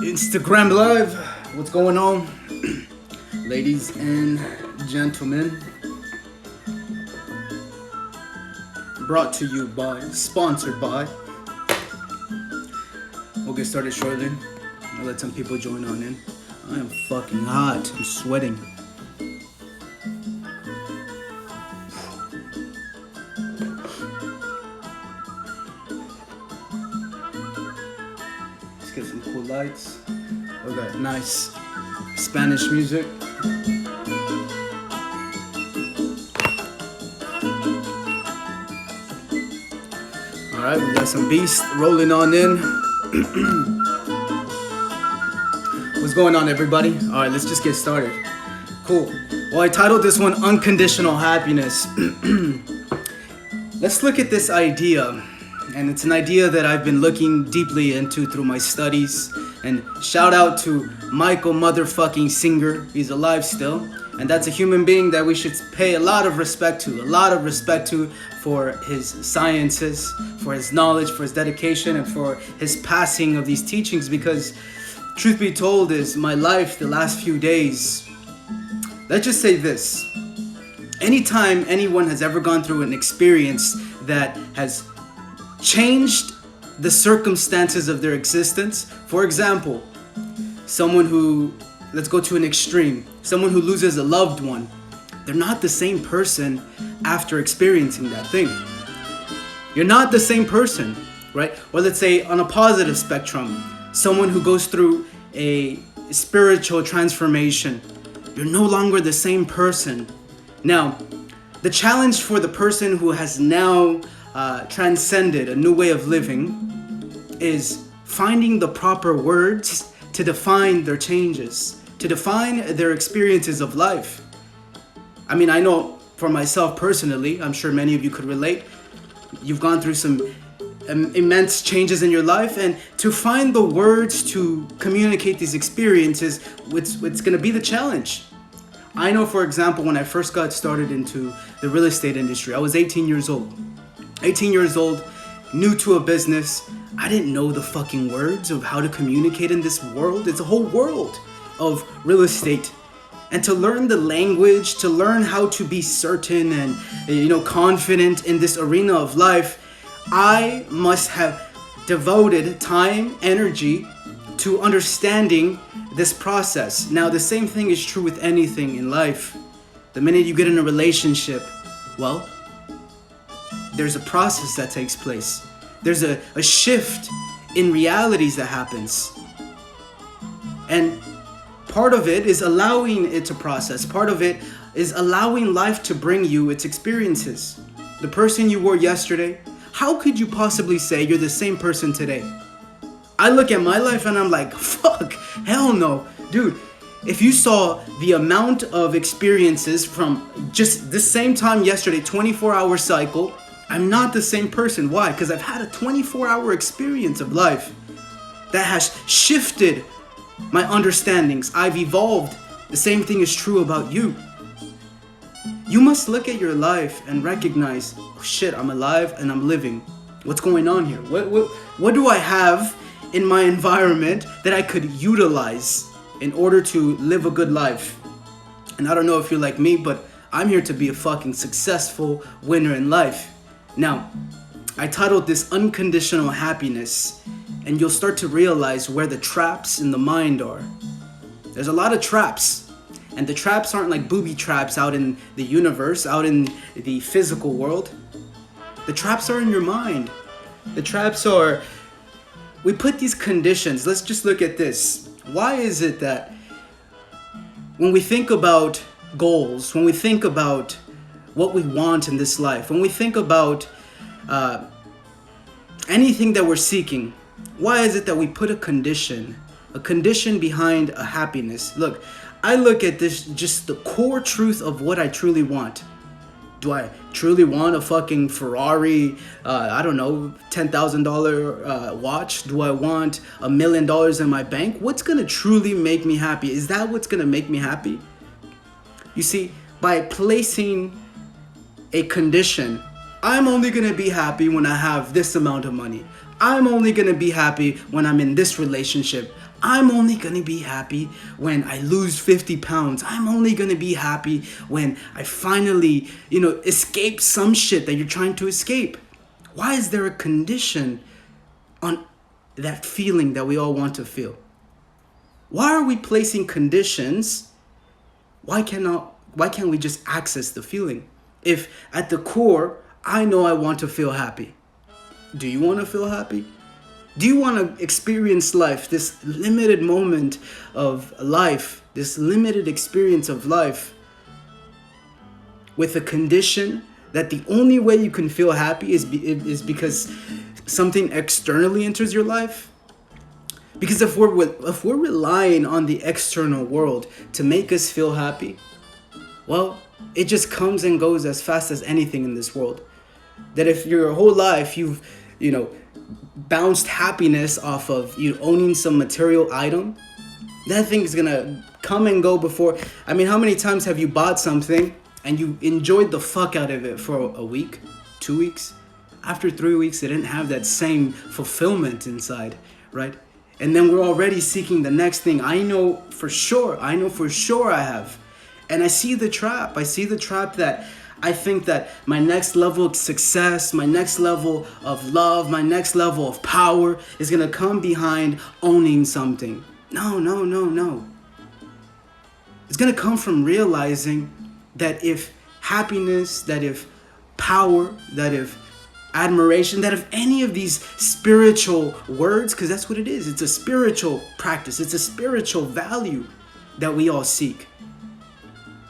Instagram Live, what's going on? Ladies and gentlemen, brought to you by, sponsored by. We'll get started shortly. I'll let some people join on in. I am fucking hot, I'm sweating. Let's get some cool lights. We got nice Spanish music. Alright, we got some beast rolling on in. What's going on, everybody? Alright, let's just get started. Cool. Well, I titled this one Unconditional Happiness. Let's look at this idea. And it's an idea that I've been looking deeply into through my studies. And shout out to Michael motherfucking Singer. He's alive still. And that's a human being that we should pay a lot of respect to. For his sciences, for his knowledge, for his dedication, and for his passing of these teachings. Because truth be told is my life the last few days. Let's just say this. Anytime anyone has ever gone through an experience that has changed the circumstances of their existence. For example, someone who, let's go to an extreme, someone who loses a loved one. They're not the same person after experiencing that thing. You're not the same person, right? Or let's say on a positive spectrum, someone who goes through a spiritual transformation. You're no longer the same person. Now, the challenge for the person who has now transcended a new way of living is finding the proper words to define their changes, to define their experiences of life. I mean, I know for myself personally, I'm sure many of you could relate. You've gone through some immense changes in your life, and to find the words to communicate these experiences, it's going to be the challenge. I know, for example, when I first got started into the real estate industry, I was 18 years old. 18 years old, new to a business. I didn't know the fucking words of how to communicate in this world. It's a whole world of real estate. And to learn the language, to learn how to be certain and, confident in this arena of life, I must have devoted time, energy to understanding this process. Now, the same thing is true with anything in life. The minute you get in a relationship, well, there's a process that takes place. There's a shift in realities that happens. And part of it is allowing it to process. Part of it is allowing life to bring you its experiences. The person you were yesterday, how could you possibly say you're the same person today? I look at my life and I'm like, fuck, hell no. Dude, if you saw the amount of experiences from just the same time yesterday, 24-hour cycle, I'm not the same person. Why? Because I've had a 24-hour experience of life that has shifted my understandings. I've evolved. The same thing is true about you. You must look at your life and recognize, oh shit, I'm alive and I'm living. What's going on here? What do I have in my environment that I could utilize in order to live a good life? And I don't know if you're like me, but I'm here to be a fucking successful winner in life. Now, I titled this Unconditional Happiness, and you'll start to realize where the traps in the mind are. There's a lot of traps, and the traps aren't like booby traps out in the universe, out in the physical world. The traps are in your mind. The traps are, we put these conditions. Let's just look at this. Why is it that when we think about goals, when we think about what we want in this life, when we think about anything that we're seeking, why is it that we put a condition behind a happiness? Look, I look at this, just the core truth of what I truly want. Do I truly want a fucking Ferrari, $10,000 watch? Do I want $1 million in my bank? What's gonna truly make me happy? Is that what's gonna make me happy? You see, by placing a condition, I'm only gonna be happy when I have this amount of money. I'm only gonna be happy when I'm in this relationship. I'm only gonna be happy when I lose 50 pounds. I'm only gonna be happy when I finally, escape some shit that you're trying to escape. Why is there a condition on that feeling that we all want to feel? Why are we placing conditions? Why can't we just access the feeling? If at the core, I know I want to feel happy. Do you want to feel happy? Do you want to experience life, this limited moment of life, this limited experience of life, with a condition that the only way you can feel happy is because something externally enters your life? Because if we're relying on the external world to make us feel happy, well, it just comes and goes as fast as anything in this world. That if your whole life you've, bounced happiness off of you owning some material item, that thing is gonna come and go before. I mean, how many times have you bought something and you enjoyed the fuck out of it for a week, 2 weeks? After 3 weeks, it didn't have that same fulfillment inside, right? And then we're already seeking the next thing. I know for sure I have. And I see the trap. That I think that my next level of success, my next level of love, my next level of power is gonna come behind owning something. No. It's gonna come from realizing that if happiness, that if power, that if admiration, that if any of these spiritual words, because that's what it is, it's a spiritual practice, it's a spiritual value that we all seek.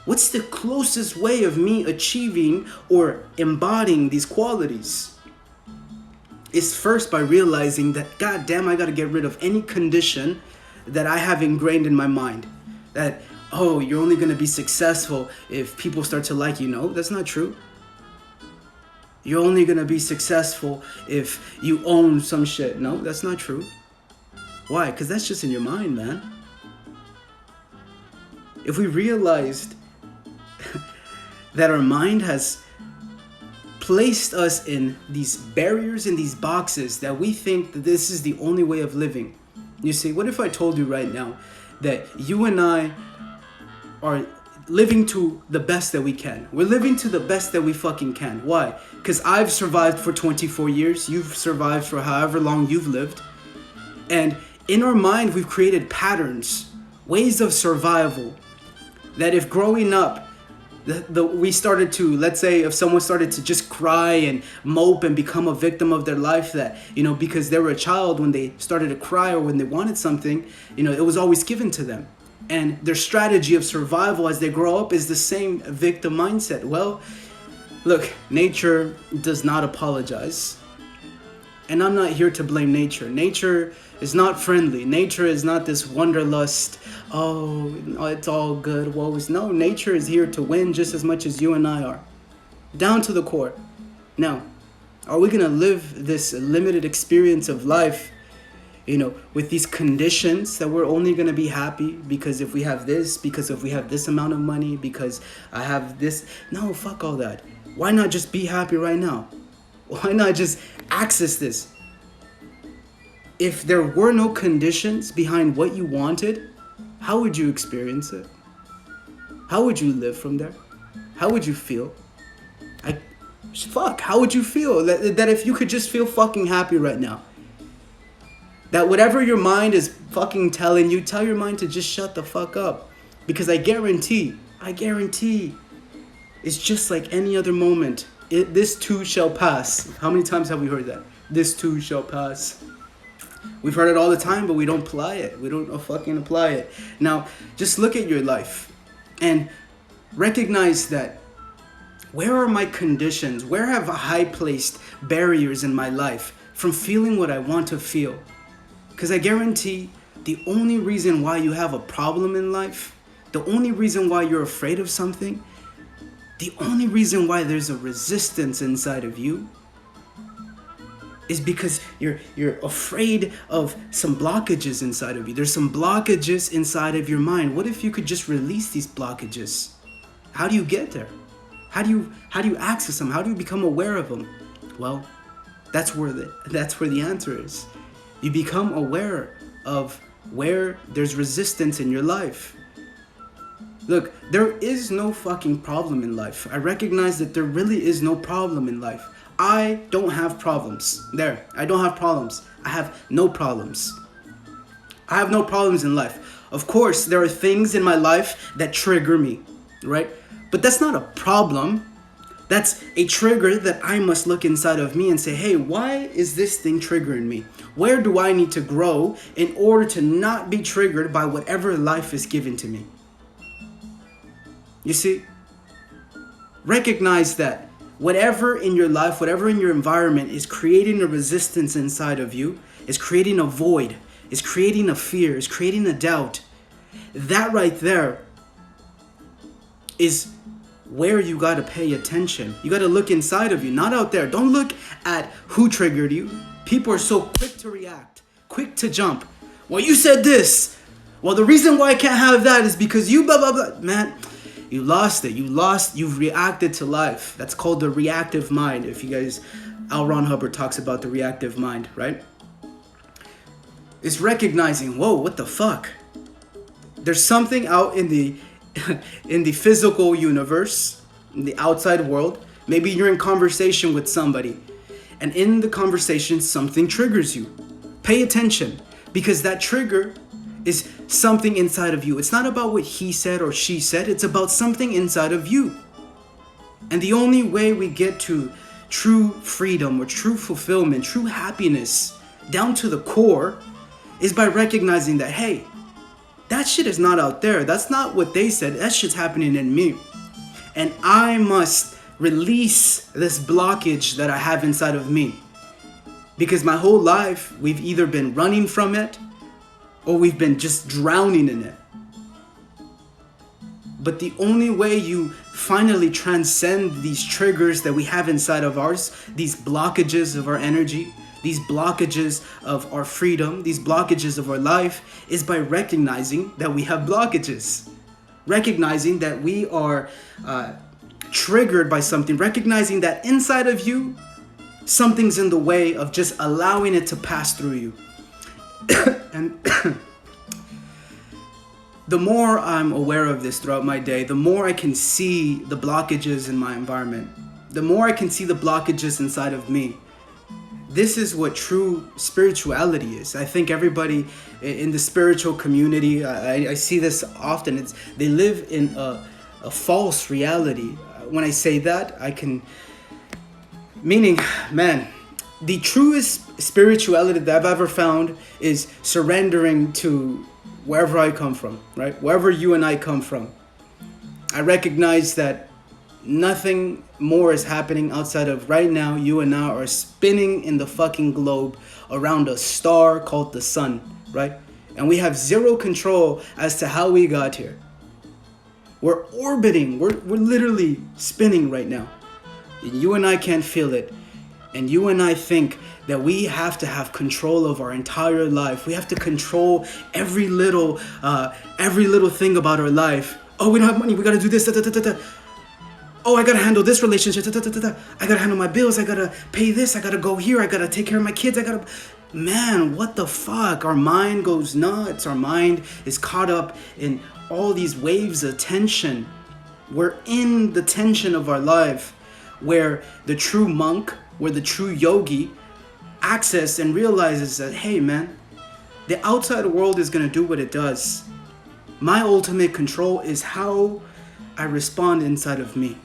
What's the closest way of me achieving or embodying these qualities? Is first by realizing that, goddamn, I gotta get rid of any condition that I have ingrained in my mind. That, oh, you're only gonna be successful if people start to like you. No, that's not true. You're only gonna be successful if you own some shit. No, that's not true. Why? Because that's just in your mind, man. If we realized that our mind has placed us in these barriers, in these boxes, that we think that this is the only way of living. You see, what if I told you right now that you and I are living to the best that we can? We're living to the best that we fucking can. Why? Because I've survived for 24 years. You've survived for however long you've lived. And in our mind, we've created patterns, ways of survival, that if growing up, we started to, let's say if someone started to just cry and mope and become a victim of their life, that, because they were a child, when they started to cry or when they wanted something, it was always given to them. And their strategy of survival as they grow up is the same victim mindset. Well, look, nature does not apologize. And I'm not here to blame nature. Nature is not friendly. Nature is not this wanderlust. Oh, it's all good. Woe is no. Nature is here to win just as much as you and I are. Down to the core. Now, are we going to live this limited experience of life, with these conditions that we're only going to be happy because if we have this, because if we have this amount of money, because I have this? No, fuck all that. Why not just be happy right now? Why not just access this? If there were no conditions behind what you wanted, how would you experience it? How would you live from there? How would you feel? How would you feel that if you could just feel fucking happy right now? That whatever your mind is fucking telling you, tell your mind to just shut the fuck up. Because I guarantee, it's just like any other moment. This too shall pass. How many times have we heard that? This too shall pass. We've heard it all the time, but we don't apply it. We don't fucking apply it. Now, just look at your life and recognize that, where are my conditions? Where have I placed barriers in my life from feeling what I want to feel? Because I guarantee the only reason why you have a problem in life, the only reason why you're afraid of something, the only reason why there's a resistance inside of you is because you're afraid of some blockages inside of you. There's some blockages inside of your mind. What if you could just release these blockages? How do you get there? How do you access them? How do you become aware of them? Well, that's where the answer is. You become aware of where there's resistance in your life. Look, there is no fucking problem in life. I recognize that there really is no problem in life. I don't have problems. There, I don't have problems. I have no problems. I have no problems in life. Of course, there are things in my life that trigger me, right? But that's not a problem. That's a trigger that I must look inside of me and say, hey, why is this thing triggering me? Where do I need to grow in order to not be triggered by whatever life is given to me? You see, recognize that whatever in your life, whatever in your environment is creating a resistance inside of you, is creating a void, is creating a fear, is creating a doubt. That right there is where you got to pay attention. You got to look inside of you, not out there. Don't look at who triggered you. People are so quick to react, quick to jump. Well, you said this. Well, the reason why I can't have that is because you blah, blah, blah. Man, you lost it. You've reacted to life. That's called the reactive mind. If you guys, L. Ron Hubbard talks about the reactive mind, right? It's recognizing, whoa, what the fuck? There's something out in the in the physical universe, in the outside world. Maybe you're in conversation with somebody, and in the conversation, something triggers you. Pay attention, because that trigger is something inside of you. It's not about what he said or she said. It's about something inside of you. And the only way we get to true freedom or true fulfillment, true happiness, down to the core, is by recognizing that, hey, that shit is not out there. That's not what they said. That shit's happening in me. And I must release this blockage that I have inside of me. Because my whole life, we've either been running from it or we've been just drowning in it. But the only way you finally transcend these triggers that we have inside of ours, these blockages of our energy, these blockages of our freedom, these blockages of our life, is by recognizing that we have blockages. Recognizing that we are triggered by something. Recognizing that inside of you, something's in the way of just allowing it to pass through you. And the more I'm aware of this throughout my day, the more I can see the blockages in my environment. The more I can see the blockages inside of me. This is what true spirituality is. I think everybody in the spiritual community, I see this often. They live in a false reality. When I say that, meaning, man, the truest spirituality that I've ever found is surrendering to wherever I come from, right? Wherever you and I come from. I recognize that nothing more is happening outside of right now. You and I are spinning in the fucking globe around a star called the sun, right? And we have zero control as to how we got here. We're orbiting. We're literally spinning right now. And you and I can't feel it. And you and I think that we have to have control of our entire life. We have to control every little thing about our life. Oh, we don't have money. We got to do this. Da, da, da, da. Oh, I got to handle this relationship. Da, da, da, da, da. I got to handle my bills. I got to pay this. I got to go here. I got to take care of my kids. Man, what the fuck? Our mind goes nuts. Our mind is caught up in all these waves of tension. We're in the tension of our life, where the true monk, where the true yogi access and realizes that, hey man, the outside world is going to do what it does. My ultimate control is how I respond inside of me.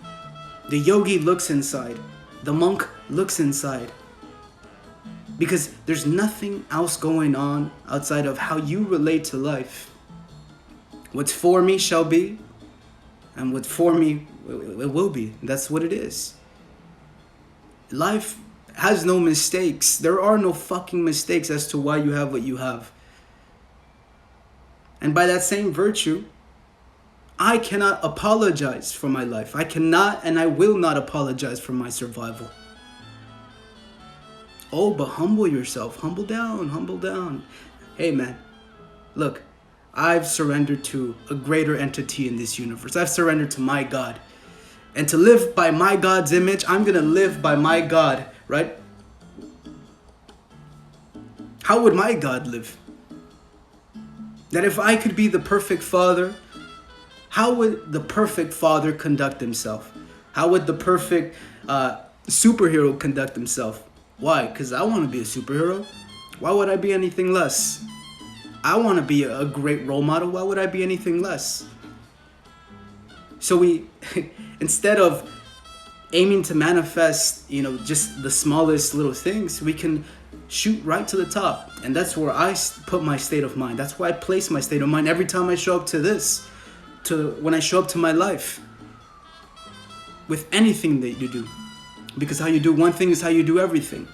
The yogi looks inside. The monk looks inside. Because there's nothing else going on outside of how you relate to life. What's for me shall be, and what's for me, it will be. That's what it is. Life has no mistakes. There are no fucking mistakes as to why you have what you have. And by that same virtue, I cannot apologize for my life. I cannot and I will not apologize for my survival. Oh, but humble yourself. Humble down. Humble down. Hey, man. Look, I've surrendered to a greater entity in this universe. I've surrendered to my God. And to live by my God's image, I'm going to live by my God, right? How would my God live? That if I could be the perfect father, how would the perfect father conduct himself? How would the perfect superhero conduct himself? Why? Because I want to be a superhero. Why would I be anything less? I want to be a great role model. Why would I be anything less? So we, instead of aiming to manifest, just the smallest little things, we can shoot right to the top. And that's where I put my state of mind. That's where I place my state of mind every time I show up to this, when I show up to my life, with anything that you do. Because how you do one thing is how you do everything.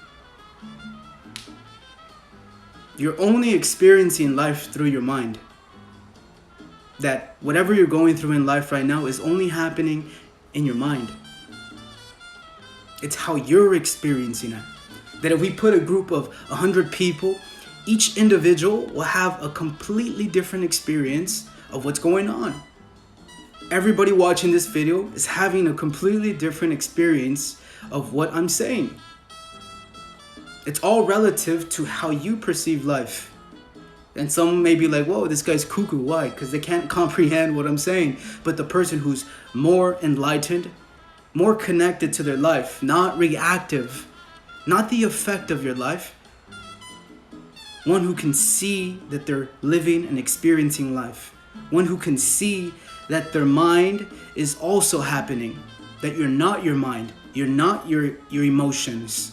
You're only experiencing life through your mind. That whatever you're going through in life right now is only happening in your mind. It's how you're experiencing it. That if we put a group of 100 people, each individual will have a completely different experience of what's going on. Everybody watching this video is having a completely different experience of what I'm saying. It's all relative to how you perceive life. And some may be like, whoa, this guy's cuckoo. Why? Because they can't comprehend what I'm saying. But the person who's more enlightened, more connected to their life, not reactive, not the effect of your life, one who can see that they're living and experiencing life, one who can see that their mind is also happening, that you're not your mind, you're not your emotions.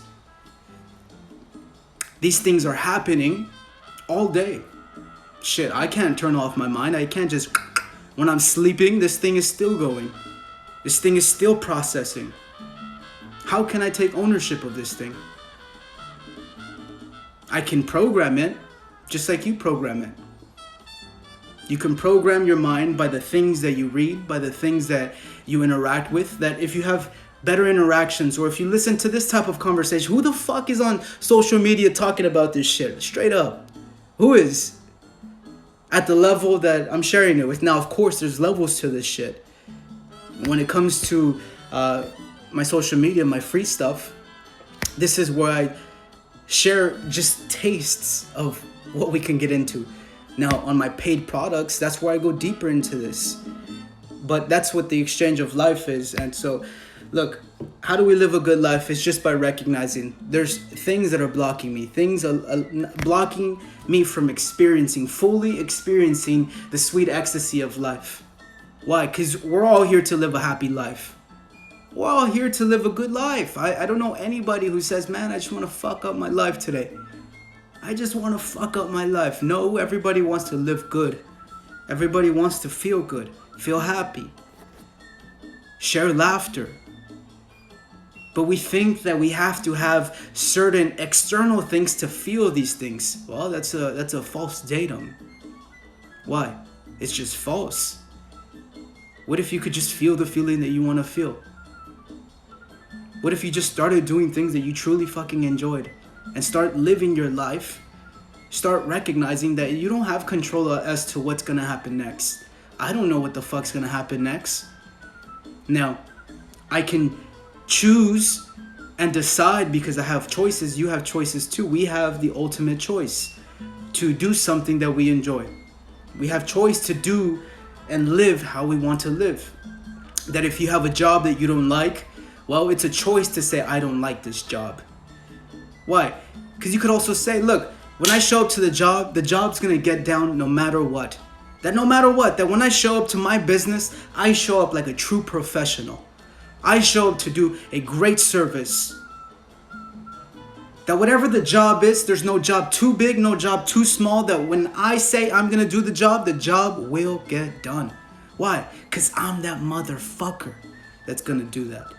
These things are happening all day. Shit, I can't turn off my mind. I can't just, when I'm sleeping, this thing is still going. This thing is still processing. How can I take ownership of this thing? I can program it just like you program it. You can program your mind by the things that you read, by the things that you interact with, that if you have better interactions, or if you listen to this type of conversation, who the fuck is on social media talking about this shit? Straight up. Who is? At the level that I'm sharing it with. Now, of course, there's levels to this shit. When it comes to my social media, my free stuff, this is where I share just tastes of what we can get into. Now, on my paid products, that's where I go deeper into this. But that's what the exchange of life is. And so, look, how do we live a good life? It's just by recognizing there's things that are blocking me. Things are blocking me from fully experiencing the sweet ecstasy of life. Why? Because we're all here to live a happy life. We're all here to live a good life. I don't know anybody who says, man, I just want to fuck up my life today. I just want to fuck up my life. No, everybody wants to live good. Everybody wants to feel good, feel happy, share laughter. But we think that we have to have certain external things to feel these things. Well, that's a false datum. Why? It's just false. What if you could just feel the feeling that you want to feel? What if you just started doing things that you truly fucking enjoyed? And start living your life, start recognizing that you don't have control as to what's gonna happen next. I don't know what the fuck's gonna happen next. Now, I can choose and decide because I have choices. You have choices too. We have the ultimate choice to do something that we enjoy. We have choice to do and live how we want to live. That if you have a job that you don't like, well, it's a choice to say, I don't like this job. Why? Because you could also say, look, when I show up to the job's going to get down no matter what. That no matter what, that when I show up to my business, I show up like a true professional. I show up to do a great service. That whatever the job is, there's no job too big, no job too small, that when I say I'm going to do the job will get done. Why? Because I'm that motherfucker that's going to do that.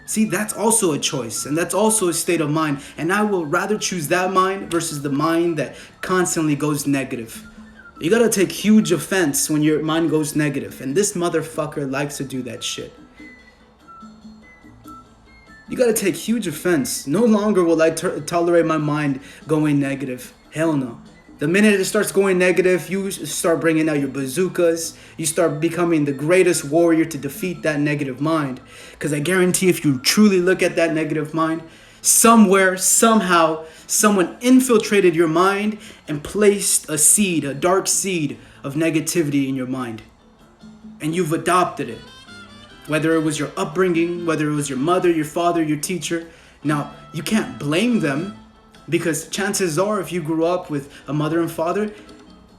See, that's also a choice, and that's also a state of mind. And I will rather choose that mind versus the mind that constantly goes negative. You gotta take huge offense when your mind goes negative. And this motherfucker likes to do that shit. You gotta take huge offense. No longer will I tolerate my mind going negative. Hell no. The minute it starts going negative, you start bringing out your bazookas. You start becoming the greatest warrior to defeat that negative mind. Because I guarantee if you truly look at that negative mind, somewhere, somehow, someone infiltrated your mind and placed a seed, a dark seed of negativity in your mind. And you've adopted it. Whether it was your upbringing, whether it was your mother, your father, your teacher. Now, you can't blame them, because chances are if you grew up with a mother and father,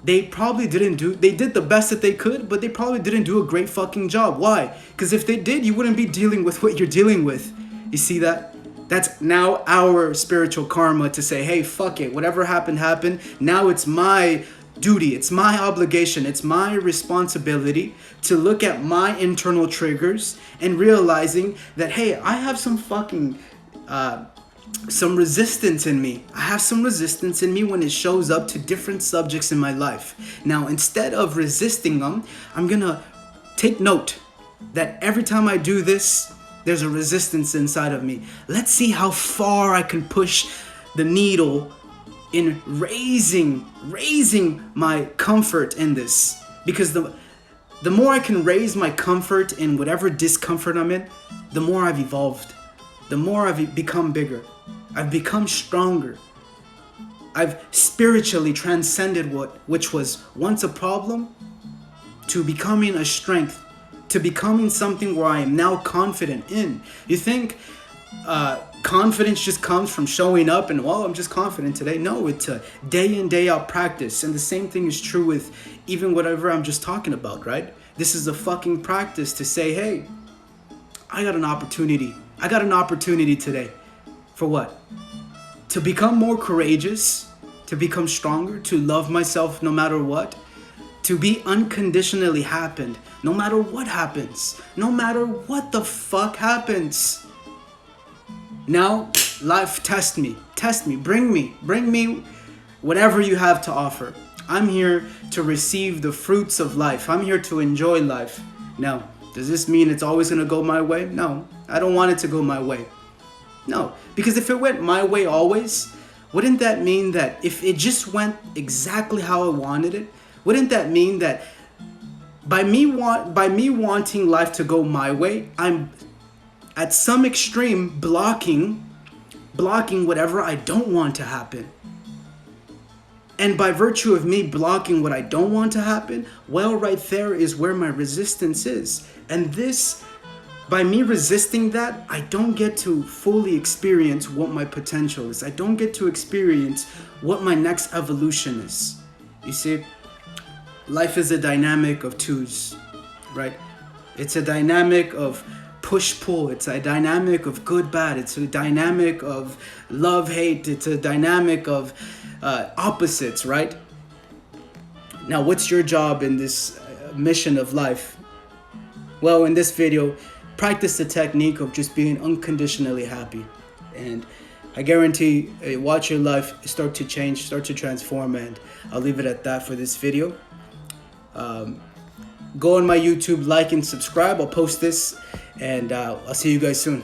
they did the best that they could, but they probably didn't do a great fucking job. Why? Because if they did, you wouldn't be dealing with what you're dealing with. You see that? That's now our spiritual karma to say, hey, fuck it. Whatever happened, happened. Now it's my duty. It's my obligation. It's my responsibility to look at my internal triggers and realizing that, hey, I have some fucking... some resistance in me. I have some resistance in me when it shows up to different subjects in my life. Now, instead of resisting them, I'm gonna take note that every time I do this, there's a resistance inside of me. Let's see how far I can push the needle in raising my comfort in this. Because the more I can raise my comfort in whatever discomfort I'm in, the more I've evolved. The more I've become bigger. I've become stronger. I've spiritually transcended which was once a problem to becoming a strength, to becoming something where I am now confident in. You think confidence just comes from showing up and, well, I'm just confident today? No, it's a day in, day out practice. And the same thing is true with even whatever I'm just talking about, right? This is a fucking practice to say, hey, I got an opportunity. I got an opportunity today. For what? To become more courageous, to become stronger, to love myself no matter what, to be unconditionally happy, no matter what happens, no matter what the fuck happens. Now, life, test me, bring me whatever you have to offer. I'm here to receive the fruits of life. I'm here to enjoy life. Now, does this mean it's always gonna go my way? No, I don't want it to go my way. No, because if it went my way always, wouldn't that mean that if it just went exactly how I wanted it, wouldn't that mean that by me wanting life to go my way, I'm at some extreme blocking whatever I don't want to happen? And by virtue of me blocking what I don't want to happen, well, right there is where my resistance is. And this, by me resisting that, I don't get to fully experience what my potential is. I don't get to experience what my next evolution is. You see, life is a dynamic of twos, right? It's a dynamic of push-pull. It's a dynamic of good-bad. It's a dynamic of love-hate. It's a dynamic of opposites, right? Now, what's your job in this mission of life? Well, in this video, practice the technique of just being unconditionally happy. And I guarantee, watch your life start to change, start to transform, and I'll leave it at that for this video. Go on my YouTube, like and subscribe. I'll post this, and I'll see you guys soon.